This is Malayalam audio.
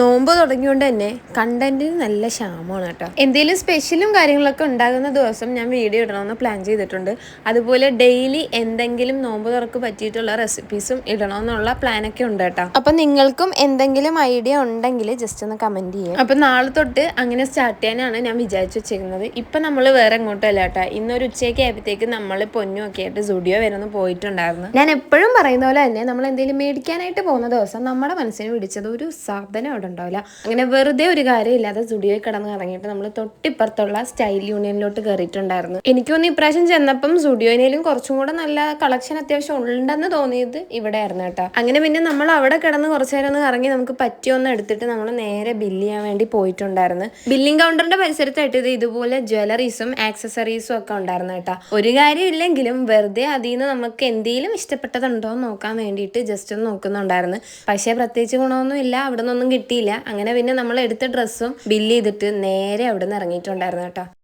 നോമ്പ് തുടങ്ങിയോണ്ട് തന്നെ കണ്ടന്റിന് നല്ല ക്ഷാമമാണ് കേട്ടോ. എന്തെങ്കിലും സ്പെഷ്യലും കാര്യങ്ങളൊക്കെ ഉണ്ടാകുന്ന ദിവസം ഞാൻ വീഡിയോ ഇടണമെന്ന് പ്ലാൻ ചെയ്തിട്ടുണ്ട്. അതുപോലെ ഡെയിലി എന്തെങ്കിലും നോമ്പ് തുറക്ക് പറ്റിയിട്ടുള്ള റെസിപ്പീസും ഇടണമെന്നുള്ള പ്ലാനൊക്കെ ഉണ്ട് കേട്ടോ. അപ്പം നിങ്ങൾക്കും എന്തെങ്കിലും ഐഡിയ ഉണ്ടെങ്കിൽ ജസ്റ്റ് ഒന്ന് കമൻറ്റ് ചെയ്യാം. അപ്പം നാളെ തൊട്ട് അങ്ങനെ സ്റ്റാർട്ട് ചെയ്യാനാണ് ഞാൻ വിചാരിച്ചു വെച്ചിരുന്നത്. ഇപ്പം നമ്മൾ വേറെ എങ്ങോട്ടും അല്ല കേട്ടോ. ഇന്നൊരു ഉച്ചയ്ക്ക് ആയപ്പോഴത്തേക്ക് നമ്മൾ പൊന്നും ഒക്കെ ആയിട്ട് സ്റ്റുഡിയോ വരെ ഒന്ന് പോയിട്ടുണ്ടായിരുന്നു. ഞാൻ എപ്പോഴും പറയുന്ന പോലെ തന്നെ നമ്മൾ എന്തെങ്കിലും മേടിക്കാനായിട്ട് പോകുന്ന ദിവസം നമ്മുടെ മനസ്സിന് പിടിച്ചത് ഒരു സാധനം അവിടെ ഉണ്ടാവില്ല. അങ്ങനെ വെറുതെ ഒരു കാര്യമില്ലാതെ സ്റ്റുഡിയോയിൽ കിടന്ന് ഇറങ്ങിയിട്ട് നമ്മൾ തൊട്ടിപ്പുറത്തുള്ള സ്റ്റൈൽ യൂണിയനിലോട്ട് കയറിയിട്ടുണ്ടായിരുന്നു. എനിക്കൊന്ന് ഇപ്രാവശ്യം ചെന്നപ്പം സ്റ്റുഡിയോയിലും കുറച്ചും കൂടെ നല്ല കളക്ഷൻ അത്യാവശ്യം ഉണ്ടെന്ന് തോന്നിയത് ഇവിടെ ആയിരുന്നു കേട്ടോ. അങ്ങനെ പിന്നെ നമ്മൾ അവിടെ കിടന്ന് കുറച്ചു നേരം ഒന്ന് ഇറങ്ങി നമുക്ക് പറ്റിയൊന്ന് എടുത്തിട്ട് നമ്മൾ നേരെ ബില്ല് ചെയ്യാൻ വേണ്ടി പോയിട്ടുണ്ടായിരുന്നു. ബില്ലിംഗ് കൗണ്ടറിന്റെ പരിസരത്തായിട്ട് ഇതുപോലെ ജ്വല്ലറീസും ആക്സസറീസും ഒക്കെ ഉണ്ടായിരുന്നു കേട്ടോ. ഒരു കാര്യം ഇല്ലെങ്കിലും വെറുതെ അതിൽ നിന്ന് നമുക്ക് എന്തെങ്കിലും ഇഷ്ടപ്പെട്ടതുണ്ടോ എന്ന് നോക്കാൻ വേണ്ടിയിട്ട് ജസ്റ്റ് ഒന്ന് നോക്കുന്നുണ്ടായിരുന്നു. പക്ഷേ പ്രത്യേകിച്ച് ഗുണമൊന്നും ഇല്ല, അവിടെ നിന്നൊന്നും കിട്ടിയില്ല. അങ്ങനെ പിന്നെ നമ്മൾ എടുത്ത ഡ്രസ്സും ബില്ല് ചെയ്തിട്ട് നേരെ അവിടെ നിന്ന് ഇറങ്ങിയിട്ടുണ്ടായിരുന്നു കേട്ടോ.